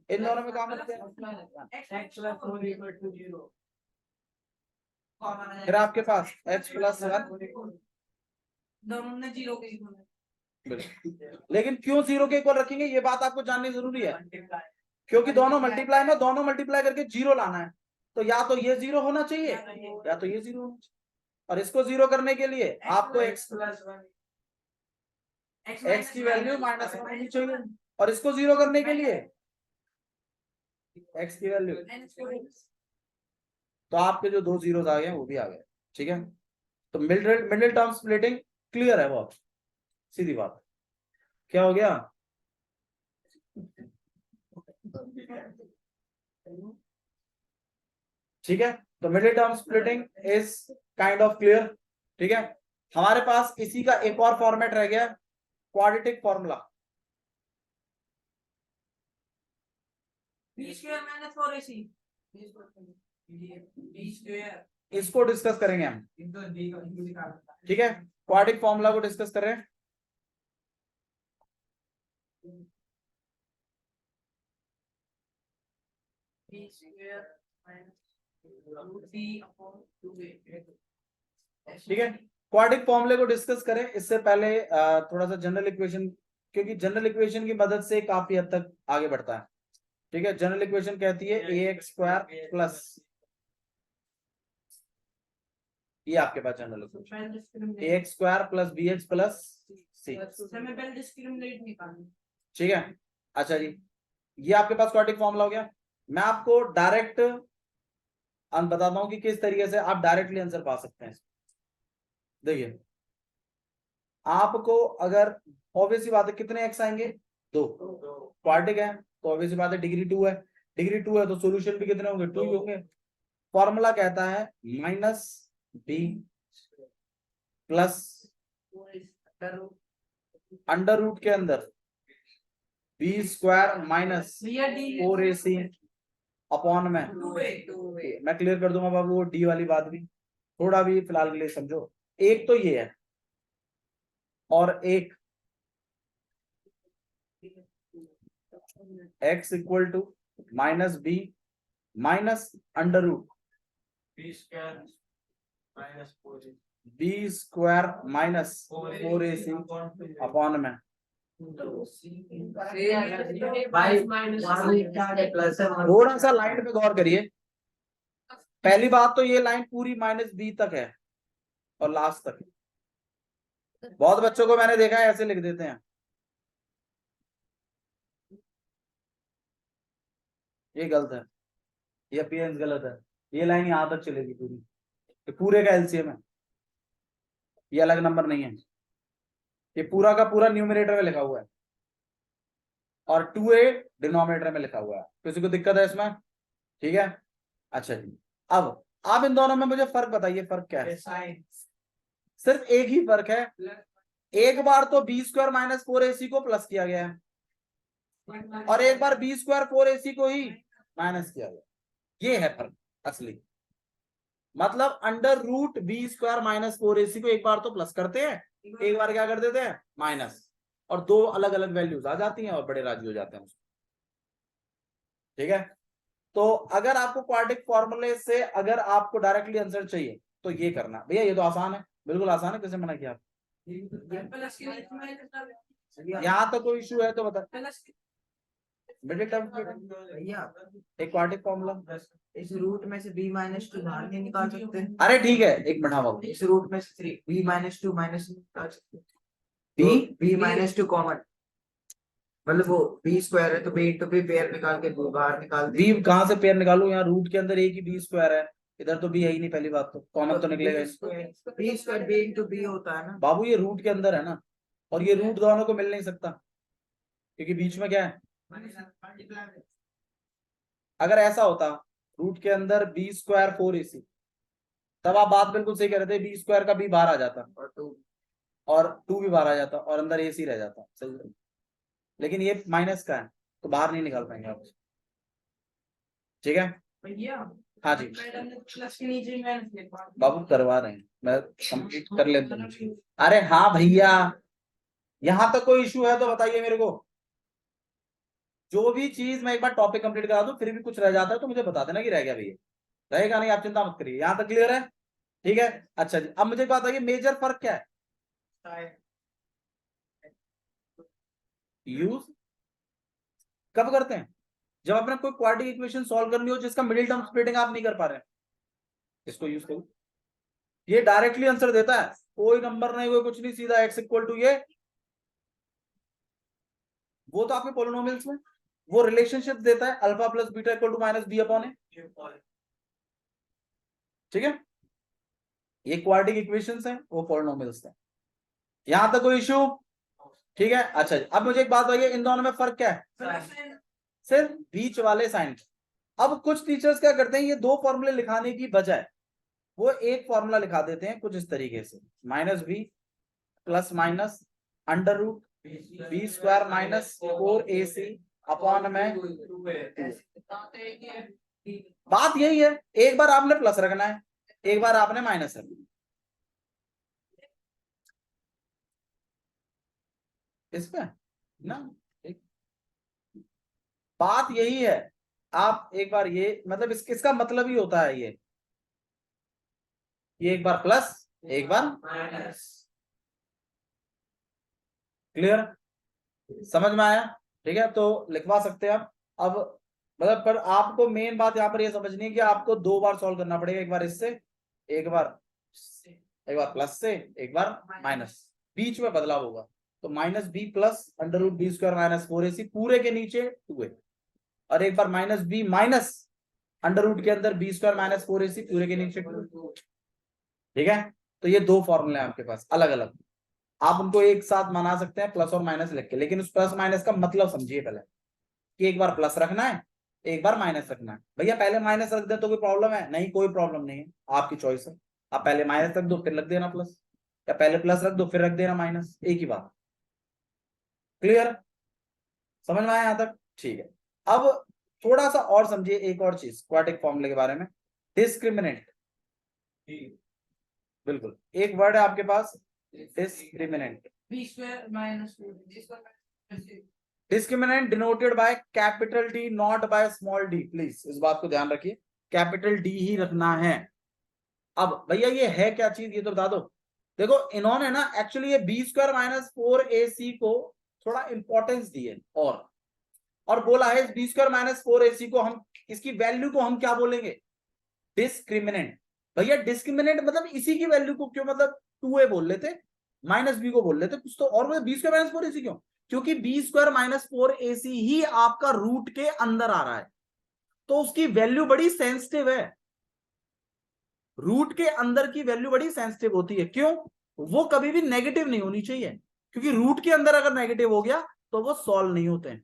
इन दोनों में कॉमन क्या है, फिर आपके पास x + 1, दोनों ने 0 के लेकिन क्यों 0 के इक्वल रखेंगे ये बात आपको जाननी जरूरी है, क्योंकि दोनों मल्टीप्लाई में दोनों मल्टीप्लाई करके 0 लाना है, तो या तो ये 0 होना चाहिए या तो ये 0 होना चाहिए। और इसको 0 करने के लिए आपको x की वैल्यू -1 होनी चाहिए, और इसको 0 करने के लिए एक्स की वैल्यू, तो आपके जो 2 जीरोस आ गए वो भी आ गए। ठीक है, तो मिडिल टर्म स्प्लिटिंग क्लियर है, बहुत सीधी बात। क्या हो गया? ठीक है, तो middle term splitting is kind of clear. ठीक है, हमारे पास इसी का एक और फॉर्मेट रह गया, क्वाड्रेटिक फॉर्मूला। इसको डिस्कस करेंगे हम। ठीक है, क्वाड्रेटिक फॉर्मूला को डिस्कस कर रहे हैं। ठीक है, क्वाड्रेटिक फॉर्मूले को डिस्कस करें इससे पहले थोड़ा सा जनरल इक्वेशन, क्योंकि जनरल इक्वेशन की मदद से काफी हद तक आगे बढ़ता है। ठीक है, जनरल इक्वेशन कहती है ax² प्लस, ये आपके पास general equation ax² plus bx plus c। ठीक है, अच्छा जी, ये आपके पास क्वाड्रेटिक फॉर्मूला हो गया। मैं आपको डायरेक्ट बताता हूं कि किस तरीके से आप डायरेक्टली आंसर पा सकते हैं। देखिए, आपको अगर ऑब्वियसली बात है कितने एक्स आएंगे? 2। क्वाड्रेटिक है तो ऑब्वियसली बात है डिग्री 2 है, डिग्री 2 है तो सॉल्यूशन भी कितने होंगे? 2 ही होंगे। फॉर्मूला कहता है -b प्लस अंडर रूट के अंदर b² माइनस 4ac अपॉन में। मैं क्लियर कर दूंगा बाबू वो डी वाली बात भी, थोड़ा भी फिलहाल के लिए समझो। एक तो ये है और एक x equal to -b minus under root b² minus 4ac upon में। थोड़ा सा लाइन पे गौर करिए। पहली बात तो ये लाइन पूरी -b तक है और लास्ट तक है। बहुत बच्चों को मैंने देखा है ऐसे लिख देते हैं, ये गलत है, ये अपीयरेंस गलत है। ये लाइन यहां तक चलेगी पूरी, ये पूरे का एलसीएम है, ये अलग नंबर नहीं है, ये पूरा का पूरा न्यूमरेटर में लिखा हुआ है और 2a डिनोमिनेटर में लिखा हुआ है। किसी को दिक्कत है इसमें? ठीक है, अच्छा जी, अब आप इन दोनों में मुझे फर्क बताइए, फर्क क्या है? सिर्फ एक ही फर्क है, एक बार तो b² माइनस 4ac को प्लस किया गया है और एक बार b² 4ac को ही माइनस किया गया, ये है फर्क असली। मतलब under root b² minus 4ac को एक बार तो प्लस करते हैं, एक बार क्या कर देते हैं? माइनस, और दो अलग अलग वैल्यूज आ जाती हैं और बड़े राजी हो जाते हैं। ठीक है, तो अगर आपको क्वाड्रेटिक फॉर्मूले से अगर आपको डायरेक्टली आंसर चाहिए तो ये करना। भैया ये तो आसान है, बिल्कुल आसान है, किसे मना किया? यहाँ तो कोई इशू है तो बता। मिडिल टर्म भैया एक क्वाड्रेटिक फॉर्मूला, इस रूट में से b माइनस 2 बाहर नहीं निकाल सकते? अरे ठीक है, एक मिनट, हाँ बाबू, इस रूट में से 3 b माइनस 2 माइनस निकाल सकते? b b माइनस 2 कॉमन, मतलब वो b² है तो b इंटू b पेयर निकाल के बाहर निकाल दे। b कहाँ से पेयर निकालू? यहाँ रूट के अंदर एक ही b² है, इधर तो b है ही नहीं, पहली बात तो कॉमन तो निकलेगा ही। b² b इंटू b होता है ना बाबू, ये रूट के अंदर है ना, और ये रूट दोनों को मिल नहीं सकता क्योंकि बीच में क्या है? अगर ऐसा होता रूट के अंदर b² 4ac, तब आप बात बिल्कुल सही कह रहे थे, b² का b बाहर आ जाता और 2 भी बाहर आ जाता और अंदर ac रह जाता, सही है। लेकिन ये माइनस का है तो बाहर नहीं निकाल पाएंगे आप। ठीक है, हाँ जी बाबू, करवा रहे हैं, मैं कंप्लीट कर लेता हूँ। अरे हाँ भैया, यहां तक कोई इशू है तो बताइए मेरे को। जो भी चीज मैं एक बार टॉपिक कंप्लीट करा दूं फिर भी कुछ रह जाता है तो मुझे बता देना कि रह गया भैया, रहेगा नहीं, आप चिंता मत करिए। यहां तक क्लियर है? ठीक है, अच्छा जी, अब मुझे एक बात बताइए, मेजर फर्क क्या है? यूज कब करते हैं? जब अपने कोई क्वाड्रेटिक इक्वेशन सॉल्व करनी हो जिसका मिडिल टर्म स्प्लिटिंग आप नहीं कर पा रहे हैं, इसको यूज करो। ये डायरेक्टली आंसर देता है, कोई नंबर नहीं, कोई कुछ नहीं, सीधा x इक्वल टू ये, वो तो आपके पोलिनोमियल्स में वो रिलेशनशिप देता है alpha plus beta equal to minus B upon A. ठीक है, ये क्वाड्रेटिक इक्वेशंस हैं, वो पॉलिनोमियल्स हैं। यहां तक कोई इश्यू? ठीक है, अच्छा अब मुझे एक बात बताइए, इन दोनों में फर्क क्या है? सिर्फ बीच वाले साइन। अब कुछ टीचर्स क्या करते हैं, ये दो फॉर्मूले लिखाने की बजाय वो एक फॉर्मूला लिखा देते हैं कुछ इस तरीके से, minus B plus minus under root B square minus 4ac upon में। बात यही है, एक बार आपने प्लस रखना है, एक बार आपने माइनस रखना है। इस पे ना बात यही है, आप एक बार ये मतलब इसका मतलब ही होता है ये एक बार प्लस एक बार माइनस। क्लियर, समझ में आया? ठीक है, तो लिखवा सकते हैं आप। अब मतलब पर आपको मेन बात यहाँ पर ये समझनी है कि आपको दो बार सॉल्व करना पड़ेगा, एक बार इससे एक बार प्लस से एक बार माइनस, बीच में बदलाव होगा। तो minus B plus under root B square minus 4ac पूरे के नीचे 2a, और एक बार minus B minus under root के अंदर बी स्क्वायर माइनस 4ac पूरे के नीचे 2। ठीक है, तो ये दो फॉर्मूले हैं आपके पास अलग अलग, आप उनको एक साथ मना सकते हैं प्लस और माइनस लिख के, लेकिन उस प्लस माइनस का मतलब समझिए पहले कि एक बार प्लस रखना है एक बार माइनस रखना है। भैया पहले माइनस रख दे तो कोई प्रॉब्लम है? नहीं, कोई प्रॉब्लम नहीं है, आपकी चॉइस है। आप पहले माइनस रख दो फिर रख देना प्लस, या पहले प्लस रख दो फिर रख देना माइनस, एक ही बात। क्लियर, समझ में आया यहां तक? ठीक है, अब थोड़ा सा और समझिए एक और चीज क्वाड्रेटिक फॉर्मूले के बारे में, डिस्क्रिमिनेंट। बिल्कुल, एक वर्ड है आपके पास discriminant. B square minus discriminant denoted by capital D not by small D, please इस बात को ध्यान रखिए, कैपिटल डी ही रखना है। अब भैया ये है क्या चीज, ये तो बता दो। देखो इन्होंने ना एक्चुअली ये बी स्क्वायर माइनस 4ac को थोड़ा इंपॉर्टेंस दी है, और बोला है इस बी स्क्वायर माइनस 4ac को हम इसकी वैल्यू को हम क्या बोलेंगे? डिस्क्रिमिनेंट। भैया डिस्क्रिमिनेंट मतलब इसी की वैल्यू को क्यों मतलब 2a बोल लेते, माइनस बी को बोल लेते कुछ तो, और बी स्क्वायर माइनस 4ac क्यों? क्योंकि बी स्क्वायर माइनस 4ac ही आपका रूट के अंदर आ रहा है, तो उसकी वैल्यू बड़ी सेंसिटिव है। रूट के अंदर की वैल्यू बड़ी सेंसिटिव होती है, क्यों? वो कभी भी नेगेटिव नहीं होनी चाहिए, क्योंकि रूट के अंदर अगर नेगेटिव हो गया तो वो सॉल्व नहीं होते हैं,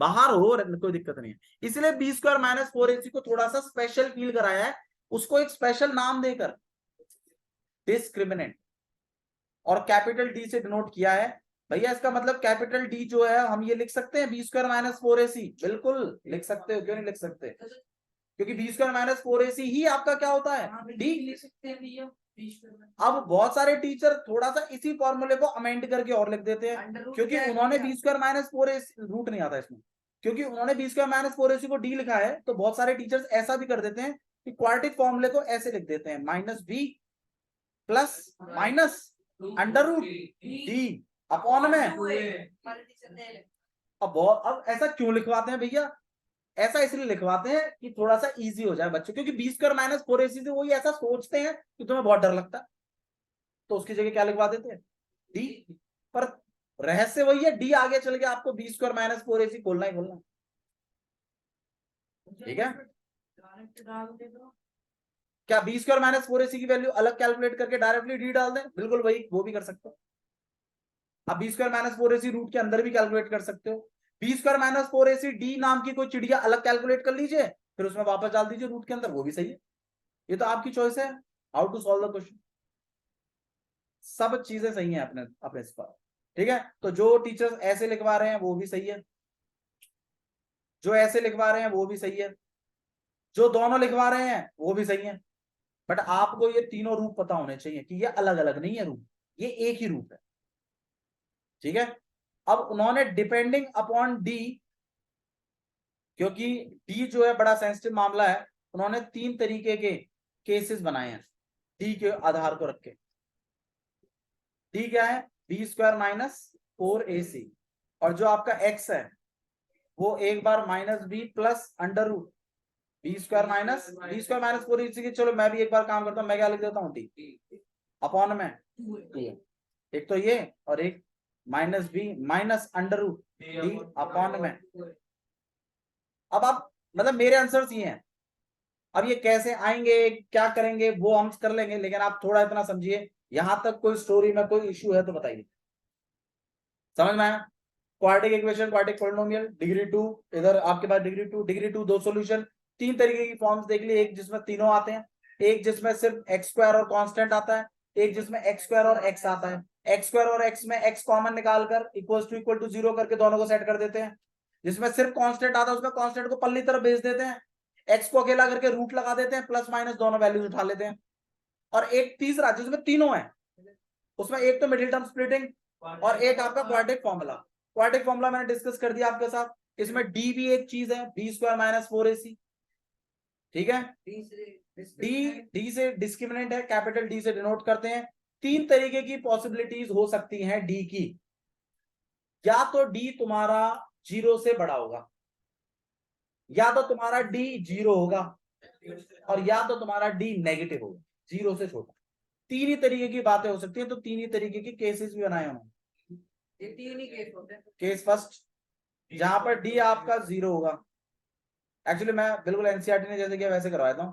बाहर हो कोई दिक्कत नहीं है। इसलिए बी स्क्वायर माइनस 4ac को थोड़ा सा स्पेशल फील कराया है, उसको एक स्पेशल नाम देकर डिस्क्रिमिनेंट, और कैपिटल डी से डिनोट किया है। भैया इसका मतलब कैपिटल डी जो है हम ये लिख सकते हैं बी स्क्वायर माइनस 4ac, बिल्कुल लिख सकते हो, क्यों नहीं लिख सकते? क्योंकि बी स्क्वायर माइनस 4ac ही आपका क्या होता है? डी लिख सकते हैं भैया। अब बहुत सारे टीचर थोड़ा सा इसी फॉर्मूले को अमेंड करके और लिख देते हैं, क्योंकि उन्होंने B square minus 4ac root नहीं आता इसमें, क्योंकि उन्होंने बी स्क्वायर माइनस 4ac को डी लिखा है, तो बहुत सारे टीचर्स ऐसा भी कर देते हैं कि क्वाड्रेटिक फॉर्मूले को ऐसे लिख देते हैं, minus B plus minus under root D upon में। अब ऐसा क्यों लिखवाते हैं भैया? ऐसा इसलिए लिखवाते हैं कि थोड़ा सा इजी हो जाए बच्चों, क्योंकि बी स्क्वायर माइनस 4ac से वही ऐसा सोचते हैं कि तुम्हें बहुत डर लगता है, तो उसकी जगह क्या लिखवा देते हैं? डी। पर रहस्य वही है, डी आगे चल के आपको बी स्क्वायर माइनस 4ac खोलना ही खोलना। ठीक है, क्या बी स्क्वायर माइनस 4ac की वैल्यू अलग कैलकुलेट करके डायरेक्टली डी डाल दें? बिल्कुल वही, वो भी कर सकते हो। आप B square minus 4ac root के अंदर भी कैलकुलेट कर सकते हो। B square minus 4ac D नाम की कोई चिड़िया अलग कैलकुलेट कर लीजिए, फिर उसमें वापस डाल दीजिए रूट के अंदर, वो भी सही है। ये तो आपकी चॉइस है, how to solve the question. सब चीजें सही हैं अपने अपने इस पर। ठीक है, तो जो टीचर्स ऐसे लिखवा रहे हैं वो भी सही है, जो ऐसे लिखवा रहे हैं वो भी सही है, जो दोनों लिखवा रहे हैं वो भी सही है। बट आपको ये तीनों रूप पता होने चाहिए कि ये अलग अलग नहीं है रूप, ये एक ही रूप है। ठीक है, अब उन्होंने डिपेंडिंग अपॉन डी, क्योंकि डी जो है बड़ा सेंसिटिव मामला है, उन्होंने 3 तरीके के केसेस बनाए हैं डी के आधार को रख के। डी क्या है? बी स्क्वायर माइनस 4ac, और जो आपका एक्स है वो एक बार minus B plus under root B square minus 4ac की। चलो मैं भी एक बार काम करता हूं, मैं क्या लिख देता हूँ? डी अपॉन में 2, एक तो ये और एक minus B minus under root D upon में। अब आप मतलब मेरे आंसर्स ये हैं। अब ये कैसे आएंगे क्या करेंगे वो हम कर लेंगे, लेकिन आप थोड़ा इतना समझिए। यहां तक कोई स्टोरी में कोई इश्यू है तो बताइए। समझ में आया? Quadratic equation, quadratic polynomial, degree 2, इधर आपके पास डिग्री टू दो सॉल्यूशन। तीन तरीके की फॉर्म्स देख ली, एक जिसमें तीनों आते हैं, एक जिसमें सिर्फ एक्स स्क्वायर और कांस्टेंट आता है, एक जिसमें एक्स स्क्वायर और एक्स आता है। एक्स स्क्वायर और एक्स में एक्स कॉमन निकालकर इक्वल टू जीरो करके दोनों को सेट कर देते हैं। जिसमें सिर्फ कांस्टेंट आता है उसमें कांस्टेंट को पल्ली तरफ भेज देते हैं, एक्स को अकेला करके रूट लगा देते हैं, प्लस माइनस दोनों वैल्यूज उठा लेते हैं। और एक तीसरा जिसमें तीनों है, उसमें एक तो मिडिल टर्म स्प्लिटिंग और एक आपका क्वाड्रेटिक फॉर्मूला। क्वाड्रेटिक फॉर्मूला मैंने डिस्कस कर दिया आपके साथ। इसमें डी भी एक चीज है, बी स्क्वायर माइनस 4ac। ठीक है, डी से डिस्क्रिमिनेंट है, कैपिटल डी से डिनोट करते हैं। तीन तरीके की पॉसिबिलिटीज हो सकती हैं डी की। या तो डी तुम्हारा 0 से बड़ा होगा, या तो तुम्हारा डी 0 होगा, और या तो तुम्हारा डी नेगेटिव होगा, 0 से छोटा। तीन ही तरीके की बातें हो सकती हैं, तो तीन ही तरीके की केसेस भी बनाए उन्होंने। ये तीन ही केस होते हैं। केस फर्स्ट, जहां पर डी आपका 0 होगा। एक्चुअली मैं बिल्कुल एनसीईआरटी ने जैसे किया वैसे करवाया था।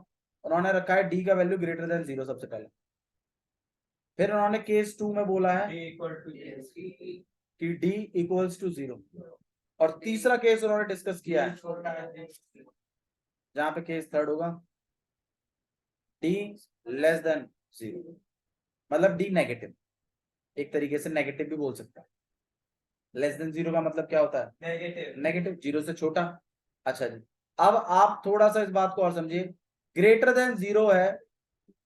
उन्होंने रखा है डी का वैल्यू ग्रेटर देन 0 सबसे पहले। फिर उन्होंने केस 2 में बोला है कि डी इक्वल्स टू 0। और तीसरा केस उन्होंने डिस्कस किया है जहां पे केस थर्ड होगा डी लेस देन 0, मतलब डी नेगेटिव। एक तरीके से नेगेटिव भी बोल सकता है। लेस देन 0 का मतलब क्या होता है? नेगेटिव, 0 से छोटा। अच्छा जी, अब आप थोड़ा सा इस बात को और समझिए। ग्रेटर देन 0 है,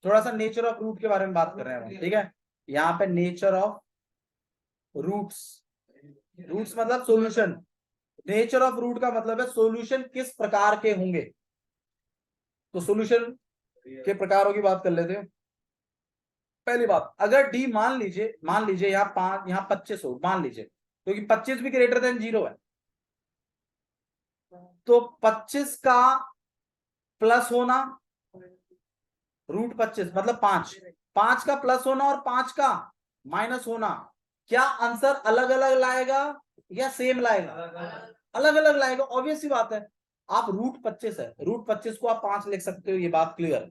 थोड़ा सा नेचर ऑफ रूट के बारे में बात कर रहे हैं, ठीक है। यहाँ पे नेचर ऑफ रूट्स, रूट्स मतलब सॉल्यूशन। नेचर ऑफ रूट का मतलब है सॉल्यूशन किस प्रकार के होंगे। तो सॉल्यूशन के प्रकारों की बात कर लेते हैं। पहली बात, अगर डी मान लीजिए यहाँ 5, यहाँ 25 हो, मान लीजिए, क्योंकि 25 भी ग्रेटर देन 0 है, तो 25 का प्लस होना रूट 25 मतलब 5 का प्लस होना और 5 का माइनस होना, क्या आंसर अलग अलग लाएगा या सेम लाएगा? अलग अलग लाएगा, ऑब्वियस सी बात है। आप रूट 25 है, रूट 25 को आप 5 लिख सकते हो, ये बात क्लियर है।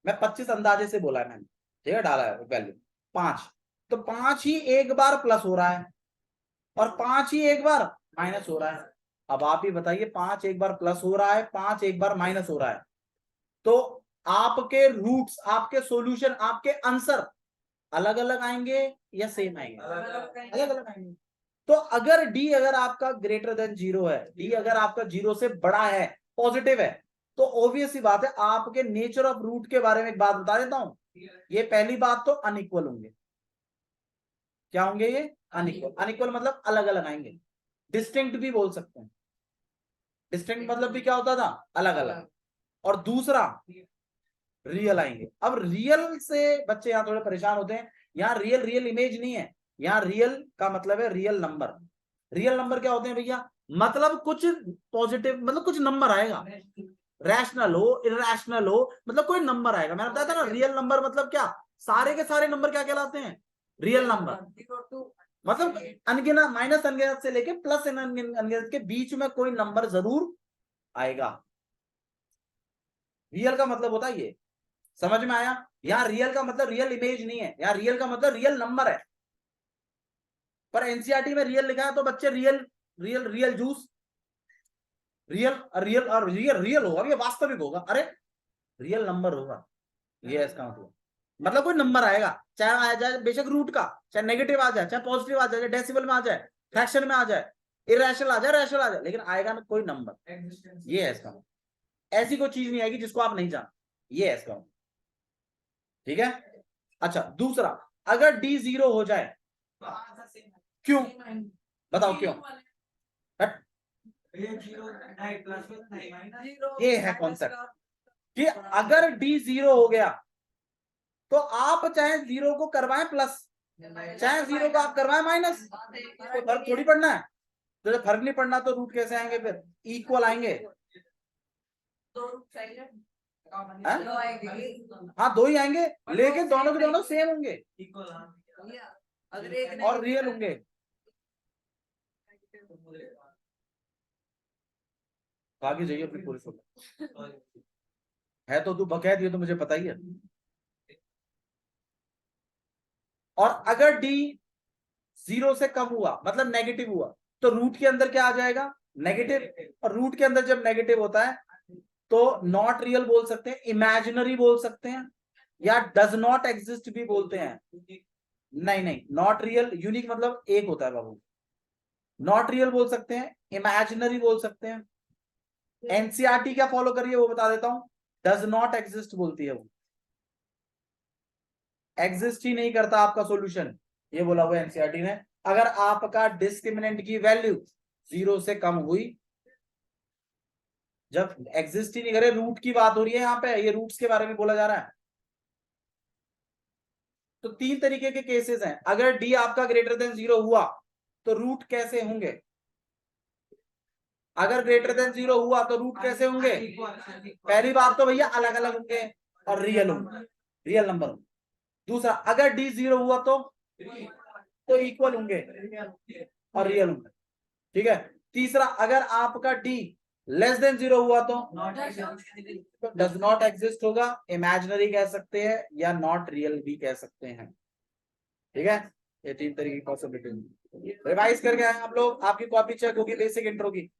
मैं 25 अंदाजे से बोला है मैंने, ठीक है, डाला है वैल्यू 5। तो 5 ही एक बार प्लस हो रहा है और 5 ही एक बार माइनस हो रहा है। अब आप ही बताइए, 5 एक बार प्लस हो रहा है, 5 एक बार माइनस हो रहा है, तो आपके रूट्स, आपके सॉल्यूशन, आपके आंसर अलग अलग आएंगे या सेम आएंगे? अलग अलग आएंगे। तो अगर डी अगर आपका ग्रेटर देन 0 है, डी अगर आपका 0 से बड़ा है, पॉजिटिव है, तो ऑब्वियस सी बात है आपके नेचर ऑफ रूट के बारे में एक बात बता देता हूं। ये पहली बात तो अनइक्वल होंगे। क्या होंगे ये? अनइक्वल। अनइक्वल मतलब अलग अलग आएंगे। डिस्टिंक्ट भी बोल सकते हैं। डिस्टिंक्ट मतलब भी क्या होता था? अलग अलग। और दूसरा रियल आएंगे। अब रियल से बच्चे यहाँ थोड़े परेशान होते हैं। यहाँ रियल इमेज नहीं है, यहाँ रियल का मतलब है रियल नंबर। रियल नंबर क्या होते हैं भैया? मतलब कुछ पॉजिटिव, मतलब कुछ नंबर आएगा, रैशनल हो इरैशनल हो, मतलब कोई नंबर आएगा। मैंने बताया था ना, रियल नंबर मतलब क्या? सारे के सारे नंबर क्या कहलाते हैं? Real number. मतलब अनगिनत, माइनस अनगिनत से लेके प्लस अनगिनत के बीच में कोई नंबर जरूर आएगा। रियल का मतलब होता है ये। समझ में आया? यहाँ रियल का मतलब रियल इमेज नहीं है, यहाँ रियल का मतलब रियल नंबर है। पर एनसीईआरटी में रियल लिखा है तो बच्चे रियल जूस, रियल होगा, ये वास्तविक होगा। अरे रियल नंबर होगा, ये इसका मतलब कोई नंबर आएगा, चाहे आ जाए बेशक रूट का, चाहे नेगेटिव आ जाए, चाहे पॉजिटिव आ जाए, डेसिमल में आ जाए, फ्रैक्शन में आ जाए, इरेशनल आ जाए, रैशनल आ जाए, लेकिन आएगा ना कोई नंबर। ये है इसका। ऐसी कोई चीज नहीं आएगी जिसको आप नहीं जानते। ये है इसका। ठीक है। अच्छा, दूसरा, अगर डी 0 हो जाए, क्यों? बताओ क्यों? ये है कॉन्सेप्ट कि अगर डी 0 हो गया तो आप चाहे 0 को करवाएं प्लस, चाहे 0 को आप करवाएं माइनस, तो फर्क थोड़ी पड़ना है। तो जब फर्क नहीं पड़ना तो रूट कैसे आएंगे? फिर इक्वल आएंगे। हाँ, दो ही आएंगे, लेकिन दोनों के दोनों सेम होंगे और रियल होंगे। आगे जाइए अपनी पूरी फोटो है तो तू बकैत, ये तो मुझे पता ही है। और अगर डी 0 से कम हुआ मतलब नेगेटिव हुआ तो रूट के अंदर क्या आ जाएगा, नेगेटिव। और रूट के अंदर जब नेगेटिव होता है तो नॉट रियल बोल सकते हैं, इमेजिनरी बोल सकते हैं, या डज नॉट एग्जिस्ट भी बोलते हैं। नहीं नहीं, नॉट रियल यूनिक मतलब एक होता है बाबू। नॉट रियल बोल सकते हैं, इमेजिनरी बोल सकते हैं। एनसीईआरटी क्या फॉलो करिए वो बता देता हूं, डज नॉट एग्जिस्ट बोलती है वो, एग्जिस्ट ही नहीं करता आपका सॉल्यूशन, ये बोला हुआ एनसीईआरटी ने। अगर आपका डिस्क्रिमिनेंट की वैल्यू 0 से कम हुई, जब एग्जिस्ट ही नहीं करे, रूट की बात हो रही है यहाँ पे, ये रूट्स के बारे में बोला जा रहा है। तो 3 तरीके के केसेस हैं। अगर डी आपका ग्रेटर देन 0 हुआ तो रूट कैसे होंगे, अगर ग्रेटर देन 0 हुआ तो रूट कैसे होंगे। पहली बात तो भैया अलग अलग होंगे और रियल होंगे, रियल नंबर होंगे। दूसरा, अगर डी 0 हुआ तो इक्वल होंगे और रियल होंगे, ठीक है। तीसरा, अगर आपका डी लेस देन 0 हुआ तो डज नॉट एग्जिस्ट होगा, इमेजिनरी कह सकते हैं या नॉट रियल भी कह सकते हैं, ठीक है। ये 3 तरीके की पॉसिबिलिटी रिवाइज करके आए आप लोग, आपकी कॉपी चेक होगी बेसिक इंट्रो की।